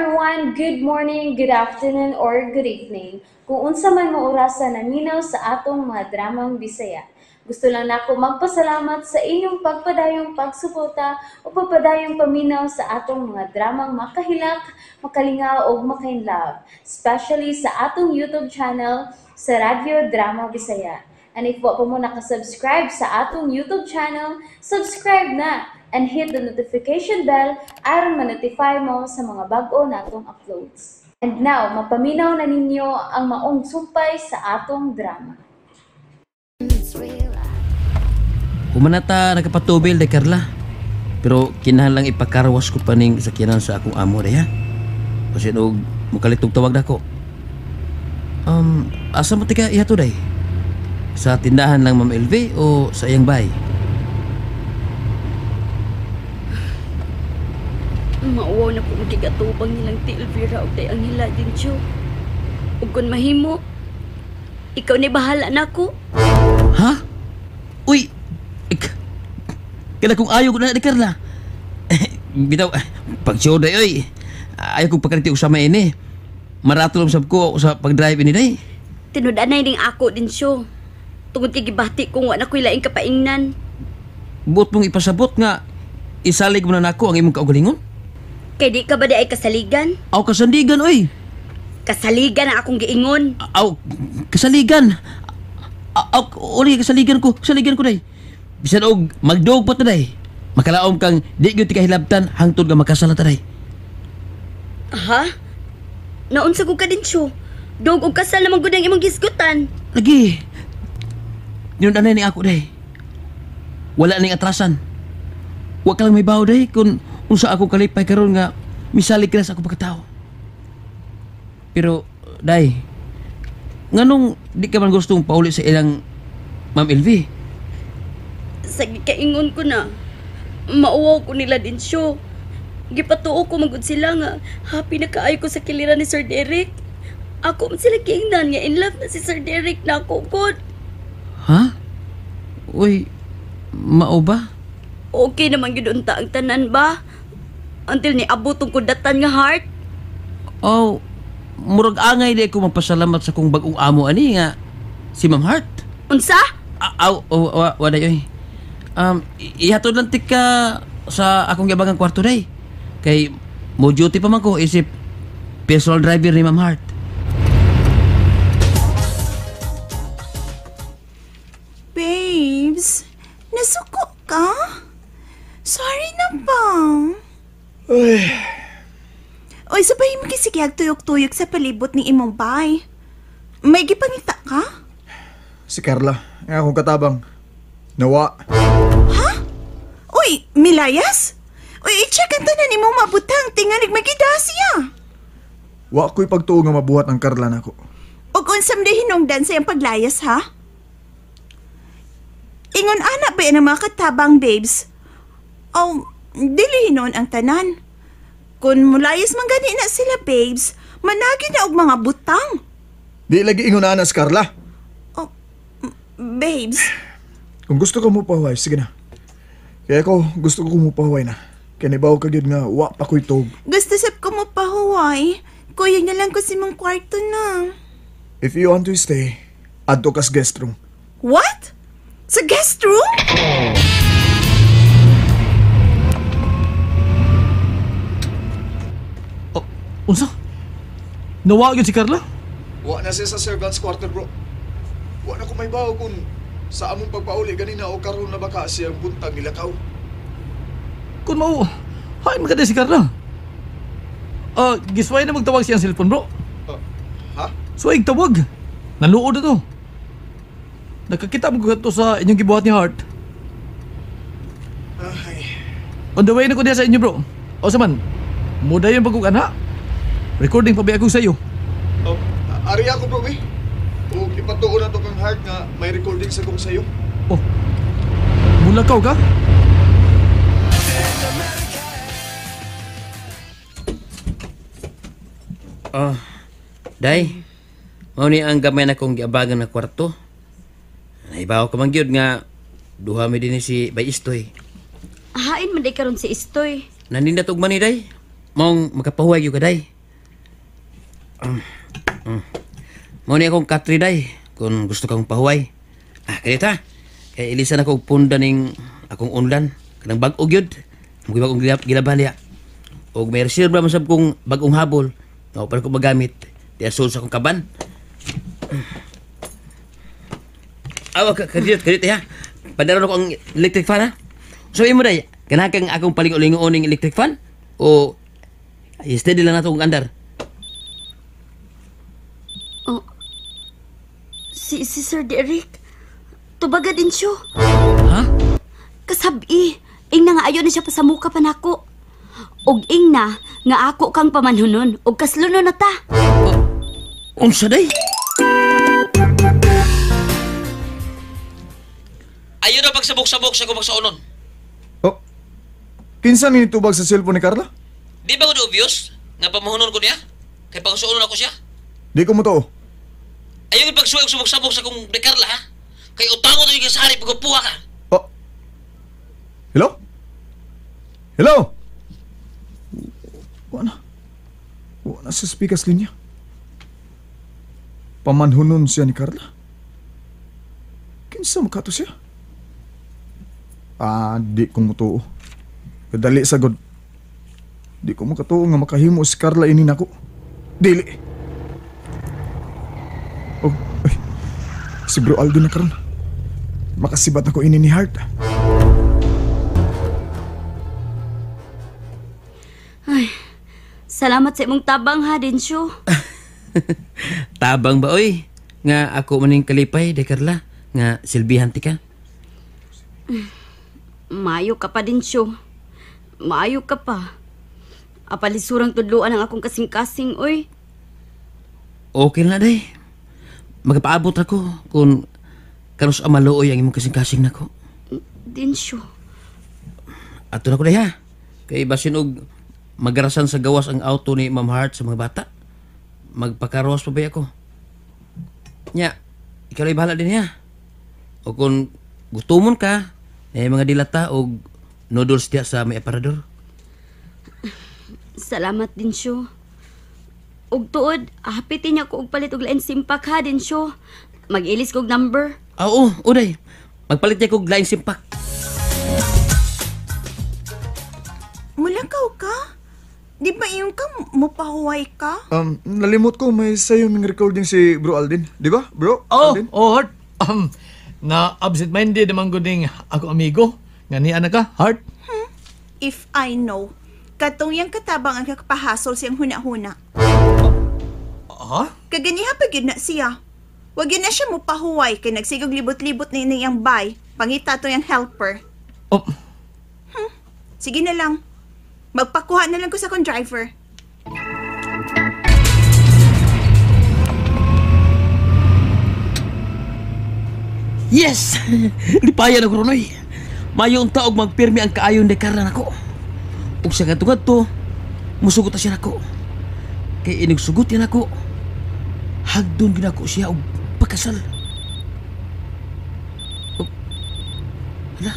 everyone, good morning, good afternoon, or good evening. Kung unsa man mo orasan naminaw sa atong mga dramang Bisaya. Gusto lang nako magpasalamat sa inyong pagpadayong pagsuporta o pagpadayong paminaw sa atong mga dramang makahilak, makalingaw o makainlove, especially sa atong YouTube channel sa Radyo Drama Bisaya. And if wa pa mo nakasubscribe sa atong YouTube channel, subscribe na and hit the notification bell aron ma-notify mo sa mga bag-o natong uploads. And now, mapaminaw na ninyo ang maong sumpay sa atong drama. Humanata nagkapatubil day Carla. Pero kinahanglan ipakarwas ko paning sakyanan sa akong amo day ha. Kasi og mukalitog tawag nako. Asa mo tika ihato day? Sa tindahan lang Ma'am LV o sa iyang bahay? Mauwaw na po magigatubang nilang ti Elvira o day ang hila din siyo. Ug kung mahimo, ikaw ni bahala na ko. Ha? Uy! Kaya kung ayaw ko na, Carla. Bitaw, pag-show day, oy. Ayaw kong pagkaliti ko sa may ini. Maratulong sab ko sa pag-drive ini day. Tinudanay ding ako din siyo. Tungod kay gibati kung wala ko'y laing kapaingnan. Buot mong ipasabot nga, isalig mo na nako ang imong kaugalingon. Kay di ka ba di ay kasaligan? Aw, kasandigan, oy. Kasaligan ang akong giingon. Aw, kasaligan. Aw, ori, kasaligan ko day. Bisan og magdog pa taday. Makalaom kang di gyud ti kahilabtan hangtod nga makasala taday. Ha? Naunsa ko ka din siyo. Dog og kasal naman gud ang imong gisgutan. Lagi. Ninudanay ni ako day. Wala ning atrasan. Wa ka lang may bawo day kung unsa ako kalipay karon nga misalig ka na sa ako pagkatao. Pero day, nganong di ka man gustong pauli sa ilang Ma'am LV? Sa gikaingon ko na, mauwaw ko nila din siyo. Gipatuo ko magud sila nga happy na kaayo ko sa kiliran ni Sir Derek. Ako man sila kiingnan nga in love na si Sir Derek na ako god. Ha? Uy, mao ba? Okay naman yun unta ang tanan ba? Until ni abot tong kudatan nga heart. Oh, murag angay di ko magpasalamat sa kong bagong amo ani nga si Ma'am Hart. Unsa? Aw, waday oy. Ihatod lang tika sa akong gibagang kwarto day. Kay mo duty pa man ko isip personal driver ni Ma'am Hart. Babes, nasuko ka? Sorry na ba? Oy, sabay mo kisigyag tuyok-tuyok sa palibot ni imong bay. May gipangita ka? Si Carla, ang akong katabang. Nawa. Ha? Uy, Milayas? Uy, i-check ang tanan imong mabutang tingalig magidasya. Wa ko'y pagtuo nga mabuhat ang Carla nako. Ug unsam di hinungdan sa iyang paglayas, ha? Ingon anak ba yan ang mga katabang, babes? Oh, dili hinon ang tanan. Kung mulayas man gani na sila, babes, managi na og mga butang. Di lagi ingon na si Carla. Oh, babes. Kung gusto ka mo pahuway, sige na. Kaya ko, gusto ko mo pahuway na. Kaya nibaw ka gyud nga, wa pa ko'y tog. Gusto sab ko mo pahuway. Kuya na lang ko si mong kwarto na. If you want to stay, adto kas guest room. What? Sa guest room? Oh, unsa? Nawa gyud si Carla? Wa na siya sa servants quarter, bro. Wa na ko may bawo kung sa among pagpauli ganina o karon na baka siyang buntag nilakaw. Kun mao, hay maganda si Carla. Gisway na magtawag siyang cellphone, bro. Ha? Suway tawag. Naluod na to. Nakakita mo ko to sa inyong gibuhat ni Hart. Ay. On the way na ko diya sa inyo, bro. O saman, muda yung pagkukan ha. Recording pa ba ako sa iyo? Oh, ari ako, bro, eh. O ipatuo na to kang Heart nga may recording sa kong sayo. Oh, mulakaw ka? Day, mao ni ang gamay na kong giabagan na kwarto. Naibaw ka man gyud nga duha mi dinhi si Bay Istoy. Hain man day karon si Istoy. Naninda tugman ni day. Maong makapahuway gyud ka day. Mao ni akong katriday kung gusto kang pahuway. Kaya ta. Kay ilisan ako og punda ning akong unlan. Kanang bag-o gyud. Mugi bagong gilabalya. Og may reserba man sab kong bagong habol. Mao pa ko magamit. Di asul sa akong kaban. Kadit ya. Padaron ako ang electric fan ha. So imo day, kanakang akong paling-uling ning electric fan o steady lang nato kung andar. Oh, si Sir Derek, tubaga din siya. Ha? Kasabi, ing na nga ayon na siya pasamuka pa nako. Og ing na, nga ako kang pamanhunon, og kasluno na ta. Unsa day? Ayaw na pagsabok-sabok sa kumag sa unon. Oh, kinsa ni tubag sa cellphone ni Carla? Di ba ko obvious nga pamahunon ko niya? Kay pagsuunon ako siya? Di ko mo to. Ayaw yung pagsubok-sabok sa kong de Carla ha? Kay utango to yung sa hari pagkapuha ka. Oh. Hello? Hello? Wala. Wala sa speakers linya. Pamanhunon siya ni Carla. Kinsa makato siya? Di ko mo to. Kadali sagod. Di ko mo katuo nga makahimo si Carla ini nako. Dili. Oh, ay. Si Bro Aldo na karon. Makasibat ako ini ni Hart. Ay, salamat sa imong tabang ha, Densyo. Tabang ba oy? Nga ako maning kalipay de Carla nga silbihan ti ka. Maayo ka pa, Densyo. Maayo ka pa. Apalisurang tudluan ang akong kasing-kasing, oy. Okay na day. Magapaabot ako kung kanus amaluoy ang imong kasing-kasing nako. Densyo. Ato na ko day ha. Kay basin og magarasan sa gawas ang auto ni Ma'am Hart sa mga bata. Magpakaros pa ba ako? Nya, ikaw ay bahala din ha. O kung gutumon ka, mga dilata o noodles diya sa may aparador. Salamat, Densyo. Og tuod, hapitin niya ko og palit og lain simpak ha, Densyo. Mag-ilis kog number. Oo, uday. Magpalit niya kong line simpak. Mulakaw ka? Di ba iyong ka mupahuway ka? Nalimot ko may sayo ng recording si Bro Aldin. Di ba, Bro? Aldin? Hart. Na absent-minded naman ko ding ako amigo. Nga ni anak ka, Hart. If I know, katong yang katabang ang kakapahasol siyang huna-huna. Kaganiha pa gyud na siya. Wag yun na siya mupahuway kay nagsigog libot-libot na iniyang bay. Pangita to yung helper. Oh, Sige na lang. Magpakuha na lang ko sa kong driver. Yes! Lipayan ako ron, oy. Mayong taog magpirmi ang kaayon de Carla nako. Ug sa kadto musugot na siya nako. Kay inigsugot yan ako. Hagdon ginako siya og pagkasal. Hala.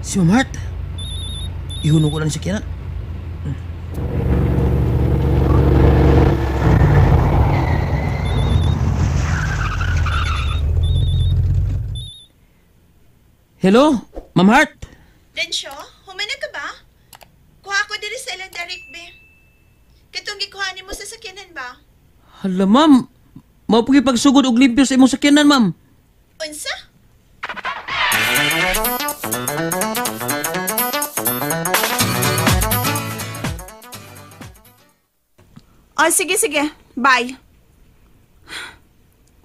Si Ma'am Hart. Ihunong ko lang sa kiyanan. Hello, Ma'am Hart. Densyo, humana ka ba? Kuha ko diri sa ilang Derek, be. Katong gikuhanin mo sa sakyanan ba? Hala, ma'am. Maupugi pagsugod og limpyo sa imong sakyanan, ma'am. Unsa? Sige. Bye.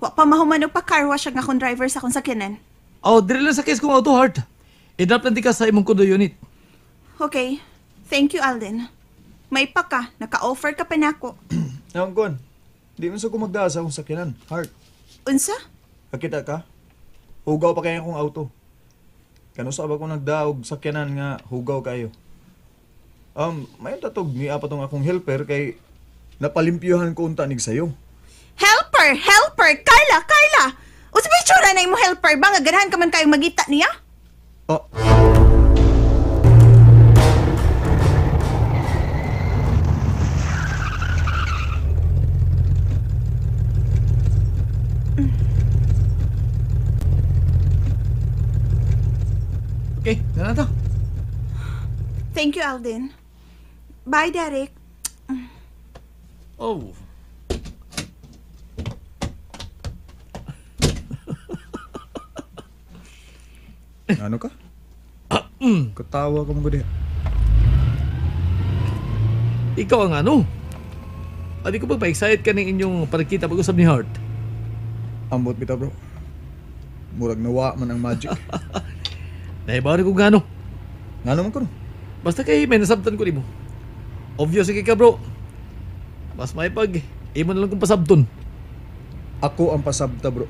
Wa pa mahuman og pa car wash ang akong driver sa akong sakyanan. Dili lang sa case kong auto, Hart. Idap lang di ka sa imong kondo unit. Okay. Thank you, Alden. May pa ka. Naka-offer ka pa nako. Ang kon. Di man sa ko magdaa sa akong sakyanan. Hart, Unsa? kakita ka? Hugaw pa kaya akong auto. Kanusa ba ko nagdaog sakyanan nga hugaw kayo? May tatog ni apatong akong helper kay napalimpyuhan ko unta nig sayo. Helper! Carla! Unsa ba itsura na imo helper ba? Nga ganahan ka man kayong magita niya? Oh, na to. Thank you, Alden. Bye, Derek. Oh. Ano ka? Katawa ka mo gudi. Ikaw ang ano? Adi ko ba pa-excited ka ng inyong pagkita pag-usap ni Hart? Ambot bitaw bro. Murag nawa man ang magic. Naibari ko gano. Nga naman ko no? Basta kay may nasabtan ko di mo. Obvious kay ka bro. Mas may pag imo na lang kong pasabton. Ako ang pasabta bro.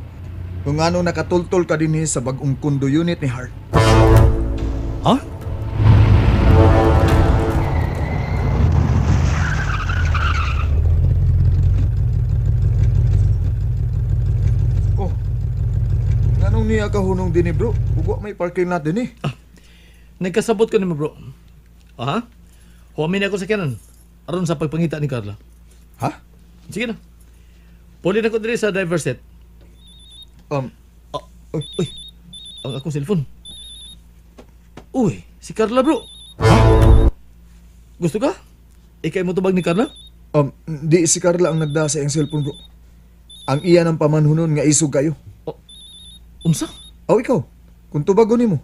Kung ano nakatultol ka din sa bagong kundo unit ni Hart. Ha? Oh. Nganong niya kahunong din bro? Ugwa may parking lot din Nagkasabot ko nimo bro. Ha? Huwamin ako sa kanan. Aron sa pagpangita ni Carla. Ha? Sige na. Puli na ko diri sa driver set. Uy, ang akong cellphone. Uy, si Carla bro. Gusto ka? Ikay mo tubag ni Carla? Di si Carla ang nagda sa iyang cellphone bro. Ang iya ng pamanhunon nga isog kayo. Unsa? Aw ikaw, kung tubagon nimo.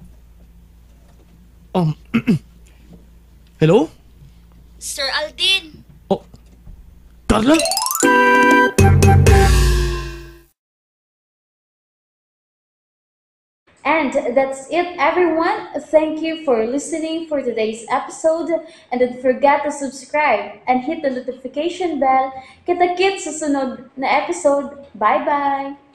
Hello? Sir Aldin! Oh, Carla? And that's it, everyone. Thank you for listening for today's episode. And don't forget to subscribe and hit the notification bell. Kita-kits sa sunod na episode. Bye-bye!